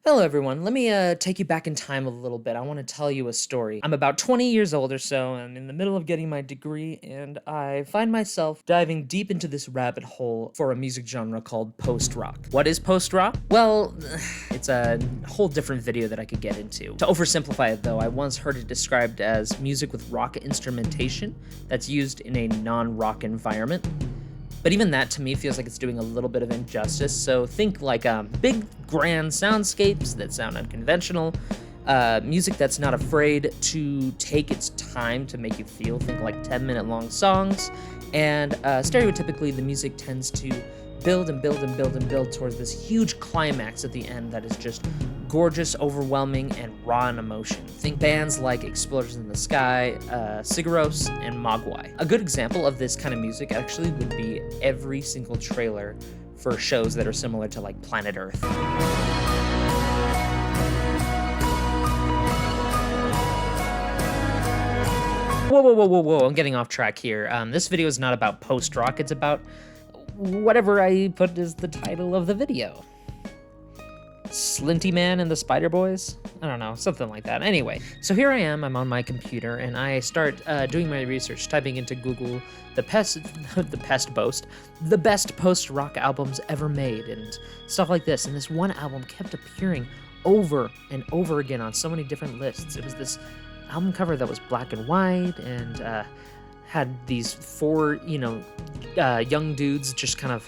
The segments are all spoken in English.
Hello everyone, let me take you back in time a little bit. I want to tell you a story. I'm about 20 years old or so, and in the middle of getting my degree, and I find myself diving deep into this rabbit hole for a music genre called post-rock. What is post-rock? Well, it's a whole different video that I could get into. To oversimplify it though, I once heard it described as music with rock instrumentation that's used in a non-rock environment. But even that to me feels like it's doing a little bit of injustice. So think like big grand soundscapes that sound unconventional, music that's not afraid to take its time to make you feel. Think like 10-minute long songs. And stereotypically the music tends to build and build and build and build towards this huge climax at the end that is just gorgeous, overwhelming, and raw in emotion. Think bands like Explosions in the Sky, Sigur Ros, and Mogwai. A good example of this kind of music actually would be every single trailer for shows that are similar to like Planet Earth. Whoa, I'm getting off track here. This video is not about post-rock, it's about whatever I put as the title of the video. Slinty Man and the Spider Boys? I don't know, something like that. Anyway, so here I am, I'm on my computer, and I start doing my research, typing into Google the best post-rock albums ever made, and stuff like this. And this one album kept appearing over and over again on so many different lists. It was this album cover that was black and white, and had these four, young dudes just kind of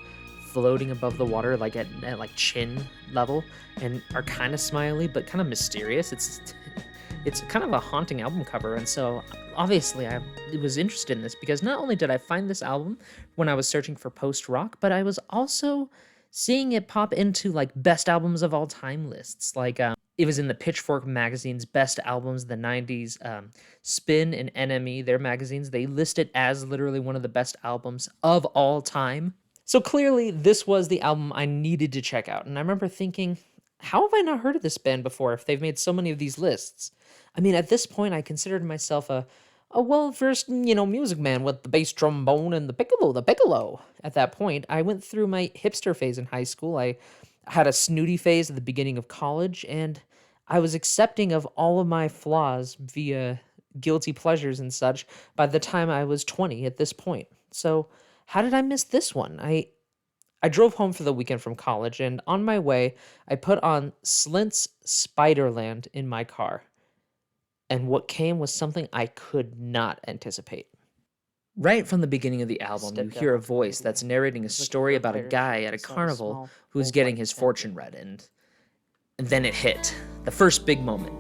floating above the water, like at like chin level, and are kind of smiley but kind of mysterious. It's kind of a haunting album cover, and so obviously I was interested in this because not only did I find this album when I was searching for post-rock, but I was also seeing it pop into like best albums of all time lists. Like it was in the Pitchfork magazine's best albums of the 90s. Spin and NME, their magazines, they list it as literally one of the best albums of all time. So clearly, this was the album I needed to check out. And I remember thinking, how have I not heard of this band before if they've made so many of these lists? I mean, at this point, I considered myself a well-versed, music man with the bass trombone and the piccolo. At that point, I went through my hipster phase in high school. I had a snooty phase at the beginning of college, and I was accepting of all of my flaws via guilty pleasures and such by the time I was 20 at this point. So how did I miss this one? I drove home for the weekend from college, and on my way, I put on Slint Spiderland in my car. And what came was something I could not anticipate. Right from the beginning of the album, you hear a voice that's narrating a story about a guy at a carnival who's getting his fortune read, and then it hit. The first big moment.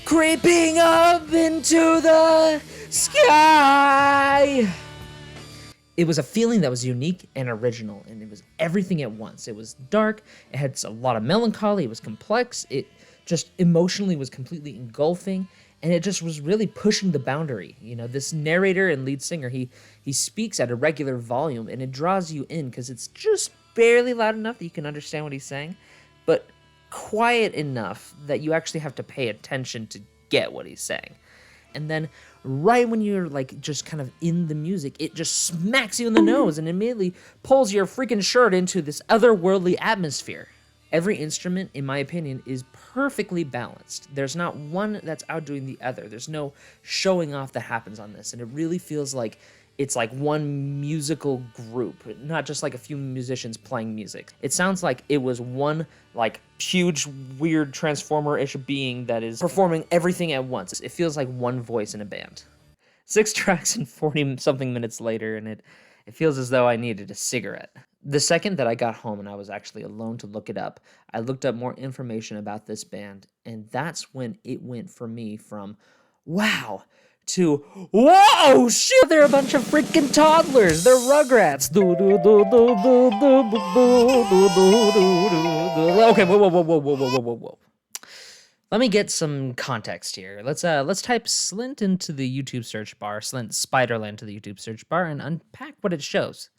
Creeping up into the sky. It was a feeling that was unique and original, and it was everything at once. It was dark, it had a lot of melancholy, it was complex, it just emotionally was completely engulfing, and it just was really pushing the boundary. This narrator and lead singer, he speaks at a regular volume, and it draws you in because it's just barely loud enough that you can understand what he's saying, but quiet enough that you actually have to pay attention to get what he's saying. And then right when you're like just kind of in the music, it just smacks you in the nose and immediately pulls your freaking shirt into this otherworldly atmosphere. Every instrument, in my opinion, is perfectly balanced. There's not one that's outdoing the other. There's no showing off that happens on this, and it really feels like it's like one musical group, not just like a few musicians playing music. It sounds like it was one like huge, weird transformer-ish being that is performing everything at once. It feels like one voice in a band. 6 tracks and 40-something minutes later, and it feels as though I needed a cigarette. The second that I got home and I was actually alone to look it up, I looked up more information about this band, and that's when it went for me from, wow, to, whoa, shit, they're a bunch of freaking toddlers. They're Rugrats. Okay, whoa. Let me get some context here. Let's type Slint into the YouTube search bar, Slint Spiderland to the YouTube search bar, and unpack what it shows.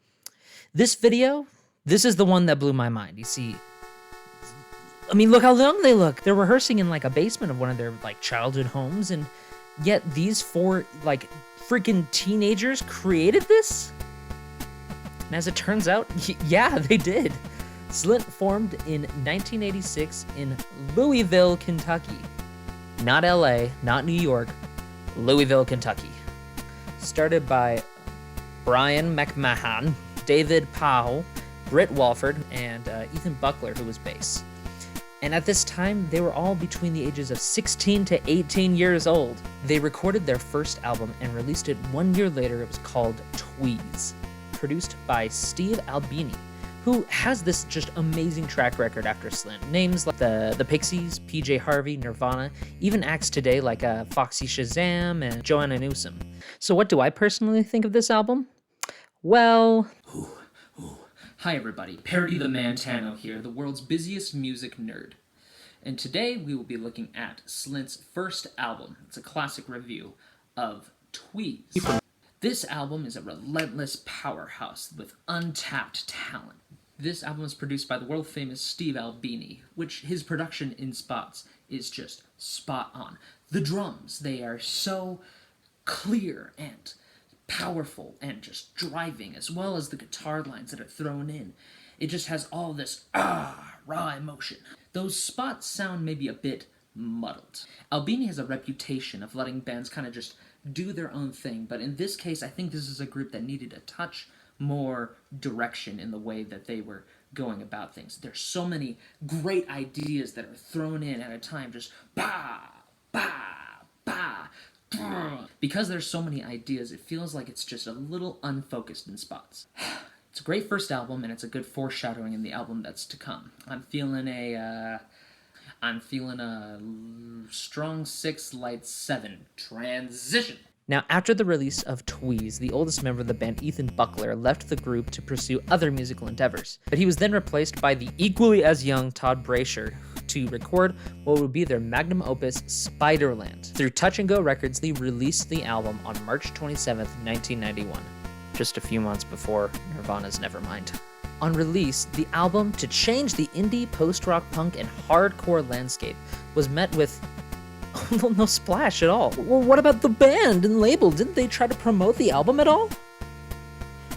This video, this is the one that blew my mind. You see, I mean, look how young they look. They're rehearsing in like a basement of one of their like childhood homes, and yet these 4 like freaking teenagers created this? And as it turns out, yeah, they did. Slint formed in 1986 in Louisville, Kentucky. Not LA, not New York, Louisville, Kentucky. Started by Brian McMahon, David Powell, Britt Walford, and Ethan Buckler, who was bass. And at this time, they were all between the ages of 16 to 18 years old. They recorded their first album and released it 1 year later. It was called Tweeze, produced by Steve Albini, who has this just amazing track record after Slint. Names like the Pixies, PJ Harvey, Nirvana, even acts today like Foxy Shazam and Joanna Newsom. So what do I personally think of this album? Well... Hi everybody, Parody the Mantano here, the world's busiest music nerd. And today we will be looking at Slint's first album. It's a classic review of Tweeze. This album is a relentless powerhouse with untapped talent. This album is produced by the world-famous Steve Albini, which his production in spots is just spot on. The drums, they are so clear and powerful and just driving, as well as the guitar lines that are thrown in. It just has all this raw emotion. Those spots sound maybe a bit muddled. Albini has a reputation of letting bands kind of just do their own thing, but in this case, I think this is a group that needed a touch more direction in the way that they were going about things. There's so many great ideas that are thrown in at a time, just bah, bah, bah. Because there's so many ideas, it feels like it's just a little unfocused in spots. It's a great first album, and it's a good foreshadowing in the album that's to come. I'm feeling a strong 6, light 7 transition. Now, after the release of Tweeze, the oldest member of the band, Ethan Buckler, left the group to pursue other musical endeavors. But he was then replaced by the equally as young Todd Brasher to record what would be their magnum opus, Spiderland. Through Touch and Go Records, they released the album on March 27th, 1991, just a few months before Nirvana's Nevermind. On release, the album, to change the indie, post-rock, punk, and hardcore landscape, was met with no splash at all. Well, what about the band and label? Didn't they try to promote the album at all?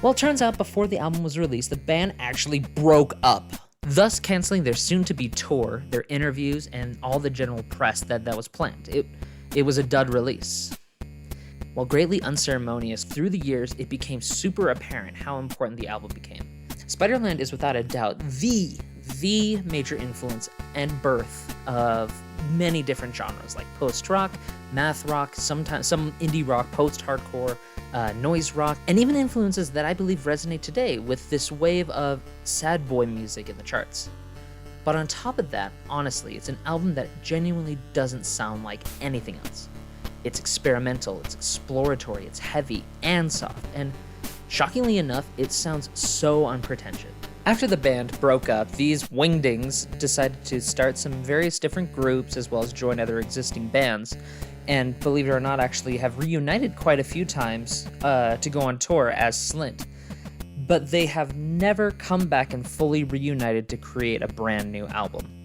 Well, it turns out before the album was released, the band actually broke up, thus canceling their soon-to-be tour, their interviews, and all the general press that was planned. It was a dud release. While greatly unceremonious, through the years, it became super apparent how important the album became. Spiderland is without a doubt the major influence and birth of many different genres like post-rock, math rock, sometimes some indie rock, post-hardcore, noise rock, and even influences that I believe resonate today with this wave of sad boy music in the charts. But on top of that, honestly, it's an album that genuinely doesn't sound like anything else. It's experimental, it's exploratory, it's heavy and soft, and shockingly enough, it sounds so unpretentious. After the band broke up, these wingdings decided to start some various different groups as well as join other existing bands, and believe it or not, actually have reunited quite a few times to go on tour as Slint. But they have never come back and fully reunited to create a brand new album.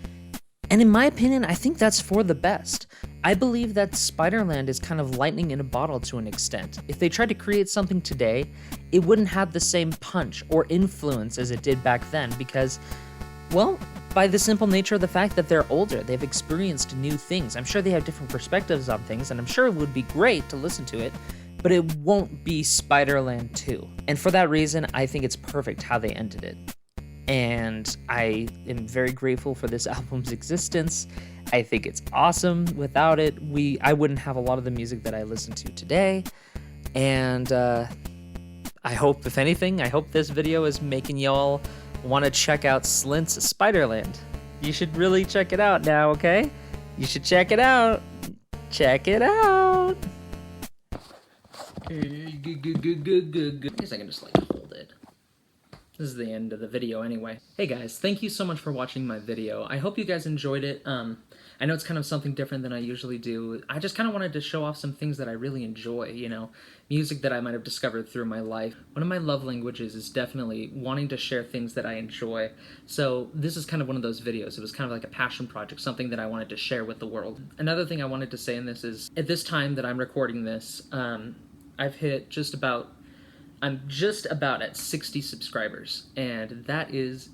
And in my opinion, I think that's for the best. I believe that Spiderland is kind of lightning in a bottle to an extent. If they tried to create something today, it wouldn't have the same punch or influence as it did back then because, well, by the simple nature of the fact that they're older, they've experienced new things. I'm sure they have different perspectives on things, and I'm sure it would be great to listen to it, but it won't be Spiderland 2. And for that reason, I think it's perfect how they ended it. And I am very grateful for this album's existence. I think it's awesome. Without it, I wouldn't have a lot of the music that I listen to today. And I hope, if anything, this video is making y'all want to check out Slint's Spiderland. You should really check it out now, okay? You should check it out. Check it out. I guess I can just hold it. This is the end of the video anyway. Hey guys, thank you so much for watching my video. I hope you guys enjoyed it. I know it's kind of something different than I usually do. I just kind of wanted to show off some things that I really enjoy, you know, music that I might have discovered through my life. One of my love languages is definitely wanting to share things that I enjoy. So this is kind of one of those videos. It was kind of like a passion project, something that I wanted to share with the world. Another thing I wanted to say in this is, at this time that I'm recording this, I've hit just about I'm just about at 60 subscribers, and that's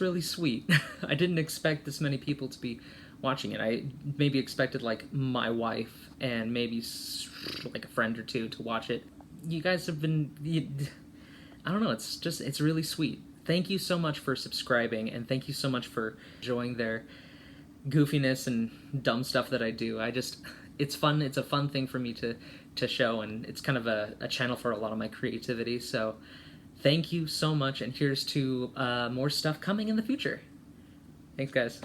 really sweet. I didn't expect this many people to be watching it. I maybe expected like my wife and maybe like a friend or two to watch it. You guys have been, I don't know, it's really sweet. Thank you so much for subscribing, and thank you so much for enjoying their goofiness and dumb stuff that I do. It's fun. It's a fun thing for me to show, and it's kind of a channel for a lot of my creativity. So thank you so much, and here's to more stuff coming in the future. Thanks, guys.